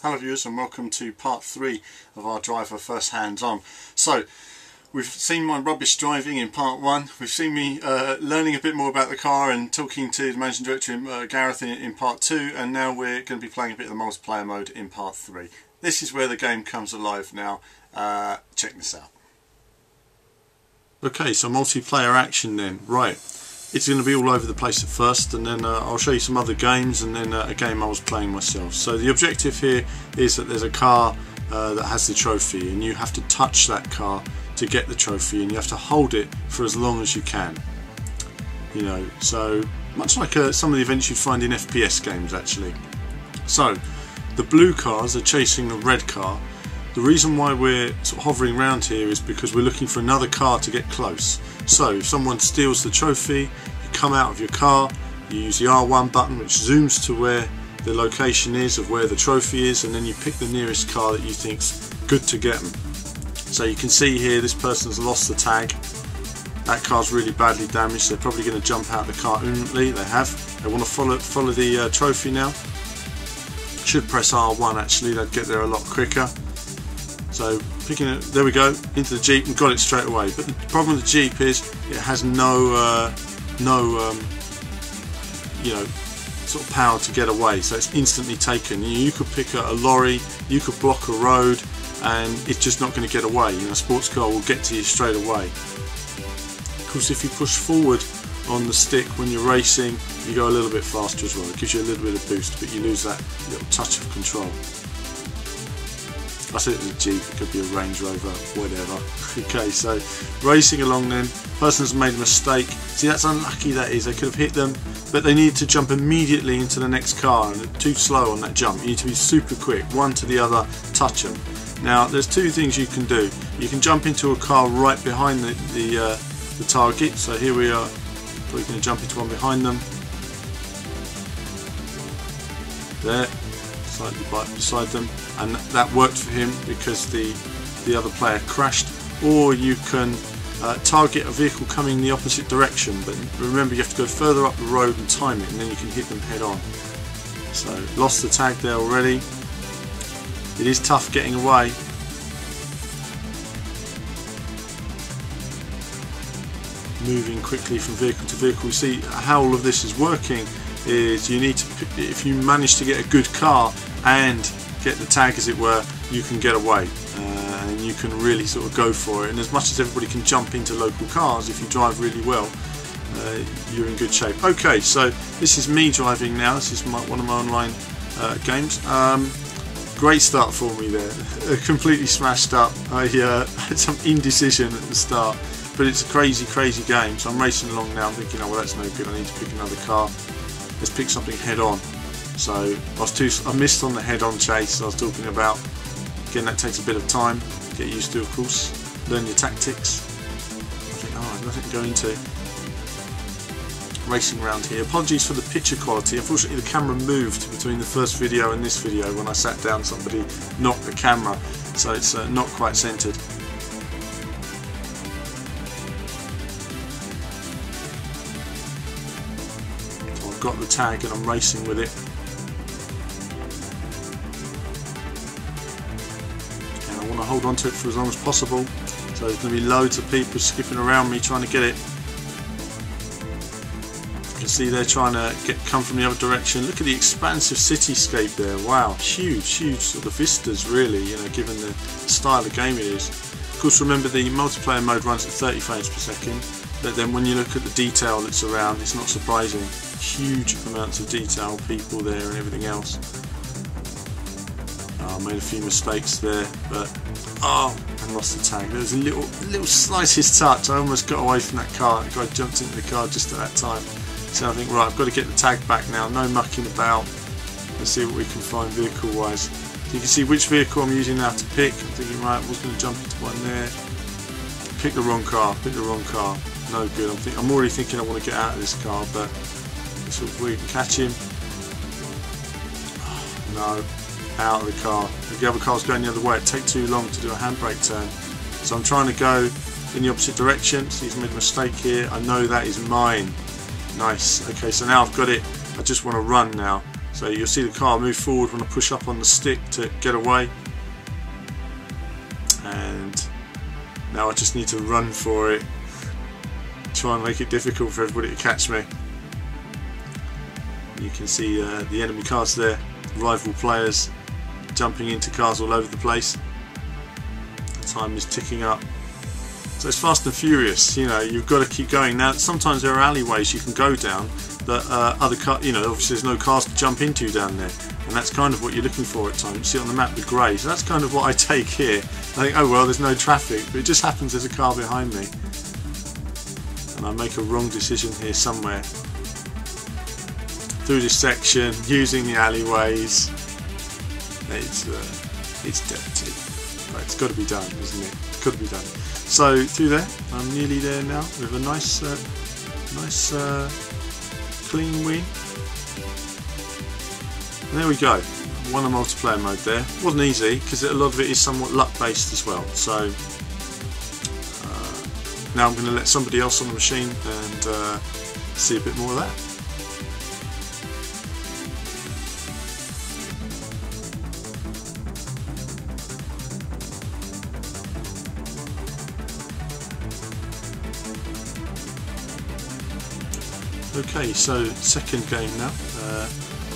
Hello viewers, and welcome to part 3 of our driver first hands on. So we've seen my rubbish driving in part 1, we've seen me learning a bit more about the car and talking to the managing director Gareth in part 2, and now we're going to be playing a bit of the multiplayer mode in part 3. This is where the game comes alive now. Check this out. Okay, so multiplayer action then. Right, it's going to be all over the place at first, and then I'll show you some other games, and then a game I was playing myself. So the objective here is that there's a car that has the trophy, and you have to touch that car to get the trophy, and you have to hold it for as long as you can. You know, so much like some of the events you'd find in FPS games actually. So the blue cars are chasing the red car. The reason why we're sort of hovering around here is because we're looking for another car to get close. So if someone steals the trophy, you come out of your car, you use the R1 button which zooms to where the location is of where the trophy is, and then you pick the nearest car that you think's good to get them. So you can see here this person's lost the tag. That car's really badly damaged. They're probably going to jump out of the car imminently. They have. They want to follow the trophy now. Should press R1 actually, they'd get there a lot quicker. So picking it, there we go, into the Jeep and got it straight away. But the problem with the Jeep is it has no you know, sort of power to get away, so it's instantly taken. You could pick a lorry, you could block a road, and it's just not going to get away. You know, a sports car will get to you straight away. Of course, if you push forward on the stick when you're racing, you go a little bit faster as well. It gives you a little bit of boost, but you lose that little touch of control. I said it was a Jeep, it could be a Range Rover, whatever. Okay, so racing along then, person's made a mistake. See, that's unlucky that is, they could have hit them, but they need to jump immediately into the next car, and they're too slow on that jump. You need to be super quick, one to the other, touch them. Now, there's two things you can do. You can jump into a car right behind the target, so here we are, we're going to jump into one behind them. There. Slightly beside them, and that worked for him because the other player crashed. Or you can target a vehicle coming the opposite direction, but remember you have to go further up the road and time it, and then you can hit them head on. So lost the tag there already. It is tough getting away. Moving quickly from vehicle to vehicle. You see how all of this is working is you need to, if you manage to get a good car and get the tag as it were, you can get away, and you can really sort of go for it. And as much as everybody can jump into local cars, if you drive really well, you're in good shape. Okay, so this is me driving now. This is one of my online games. Great start for me there. Completely smashed up. I had some indecision at the start, but it's a crazy game. So I'm racing along now. I'm thinking, oh well, that's no good. I need to pick another car. Let's pick something head on. So I missed on the head on chase I was talking about. Again, that takes a bit of time to get used to, of course. Learn your tactics. I think, oh, I've nothing to go into. Racing around here. Apologies for the picture quality. Unfortunately, the camera moved between the first video and this video. When I sat down, somebody knocked the camera, so it's not quite centered. Got the tag and I'm racing with it, and I want to hold on to it for as long as possible. So there's going to be loads of people skipping around me trying to get it. You can see they're trying to come from the other direction. Look at the expansive cityscape there. Wow, huge sort of vistas really, you know, given the style of game it is. Of course, remember the multiplayer mode runs at 30 frames per second, but then when you look at the detail that's around, it's not surprising. Huge amounts of detail, people there and everything else. I made a few mistakes there, but I lost the tag. There was a little slightest touch. I almost got away from that car. The guy jumped into the car just at that time. So I think, right, I've got to get the tag back now. No mucking about. Let's see what we can find vehicle wise. So you can see which vehicle I'm using now to pick. I'm thinking, right, I was going to jump into one there. Pick the wrong car. No good. I'm already thinking I want to get out of this car, but so we can catch him. No, out of the car. The other car's going the other way. It takes too long to do a handbrake turn. So I'm trying to go in the opposite direction. So he's made a mistake here. I know that is mine. Nice. Okay, so now I've got it. I just want to run now. So you'll see the car move forward when I push up on the stick to get away, and now I just need to run for it, try and make it difficult for everybody to catch me. You can see the enemy cars there, rival players jumping into cars all over the place. The time is ticking up. So it's fast and furious, you know, you've got to keep going. Now sometimes there are alleyways you can go down that you know, obviously there's no cars to jump into down there, and that's kind of what you're looking for at times. You see it on the map with grey, so that's kind of what I take here. I think, oh well, there's no traffic, but it just happens there's a car behind me, and I make a wrong decision here somewhere. Through this section, using the alleyways, it's dirty, but it's got to be done, isn't it? It's got to be done. So through there, I'm nearly there now with a nice clean win. And there we go. Won a multiplayer mode there. Wasn't easy because a lot of it is somewhat luck based as well. So now I'm going to let somebody else on the machine and see a bit more of that. Okay, so second game now.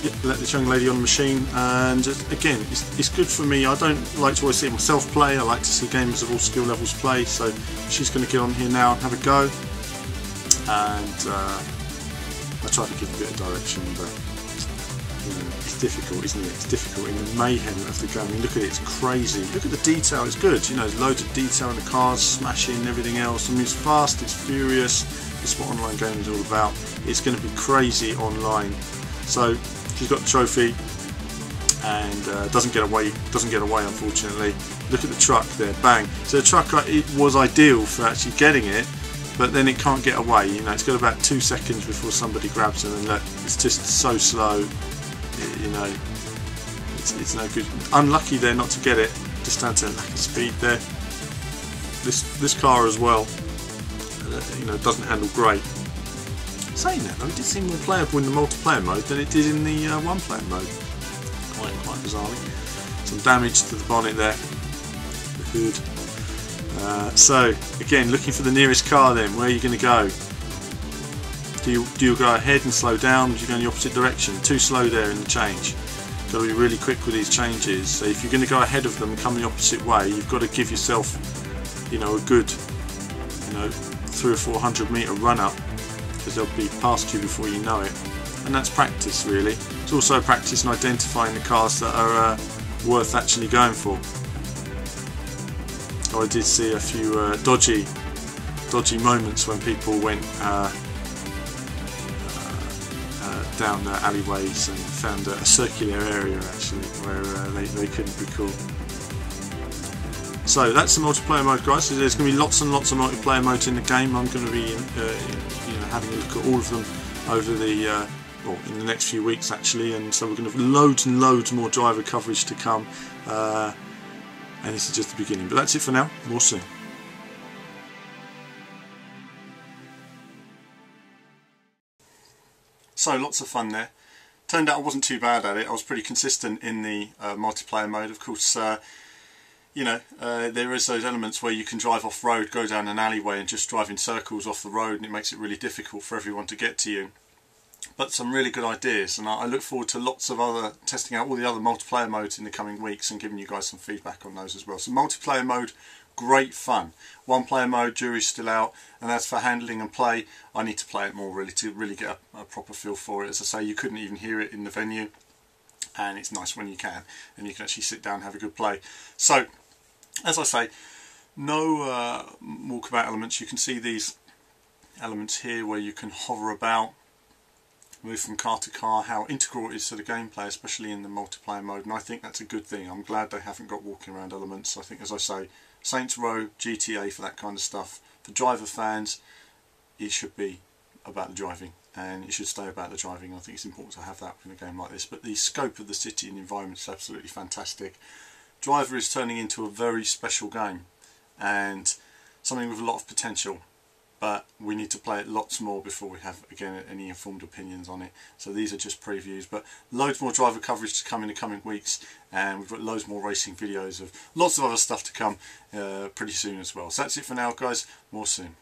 Yeah, let this young lady on the machine, and again, it's good for me. I don't like to always see myself play. I like to see gamers of all skill levels play. So she's going to get on here now and have a go, and I try to give a bit of direction, but you know, it's difficult, isn't it? It's difficult in the mayhem of the game. I mean, look at it, it's crazy. Look at the detail, it's good. You know, there's loads of detail in the cars, smashing and everything else. I mean, it's fast, it's furious. It's what online gaming is all about. It's going to be crazy online. So she's got the trophy and doesn't get away unfortunately. Look at the truck there, bang. So the truck, it was ideal for actually getting it, but then it can't get away. You know, it's got about 2 seconds before somebody grabs it, and look, it's just so slow. You know, it's no good. Unlucky there not to get it, just down to lack of speed there. This car as well, you know, doesn't handle great. Saying that though, it did seem more playable in the multiplayer mode than it did in the one player mode. Quite bizarrely. Some damage to the bonnet there, the hood. So again, looking for the nearest car. Then where are you going to go? Do you go ahead and slow down? Or do you go in the opposite direction? Too slow there in the change. Got to be really quick with these changes. So if you're going to go ahead of them and come the opposite way, you've got to give yourself, you know, a good, you know, 300 or 400 metre run up, because they'll be past you before you know it. And that's practice really. It's also practice in identifying the cars that are worth actually going for. I did see a few dodgy moments when people went down the alleyways and found a circular area actually where they couldn't be caught. So that's the multiplayer mode, guys. So there's going to be lots and lots of multiplayer modes in the game. I'm going to be you know, having a look at all of them over the in the next few weeks actually, and so we're going to have loads and loads more driver coverage to come, and this is just the beginning. But that's it for now. More soon. So lots of fun there. Turned out I wasn't too bad at it. I was pretty consistent in the multiplayer mode. Of course, you know, there is those elements where you can drive off road, go down an alleyway and just drive in circles off the road, and it makes it really difficult for everyone to get to you. But some really good ideas, and I look forward to lots of other, testing out all the other multiplayer modes in the coming weeks and giving you guys some feedback on those as well. So multiplayer mode, great fun. One player mode, jury's still out, and as for handling and play, I need to play it more really to really get a proper feel for it. As I say, you couldn't even hear it in the venue, and it's nice when you can, and you can actually sit down and have a good play. So, as I say, no walkabout elements. You can see these elements here where you can hover about, move from car to car, how integral it is to the gameplay, especially in the multiplayer mode, and I think that's a good thing. I'm glad they haven't got walking around elements. I think, as I say, Saints Row, GTA for that kind of stuff. For driver fans, it should be about the driving, and it should stay about the driving. I think it's important to have that in a game like this. But the scope of the city and the environment is absolutely fantastic. Driver is turning into a very special game, and something with a lot of potential. but we need to play it lots more before we have, again, any informed opinions on it. So these are just previews, but loads more driver coverage to come in the coming weeks, and we've got loads more racing videos of lots of other stuff to come pretty soon as well. So that's it for now, guys. More soon.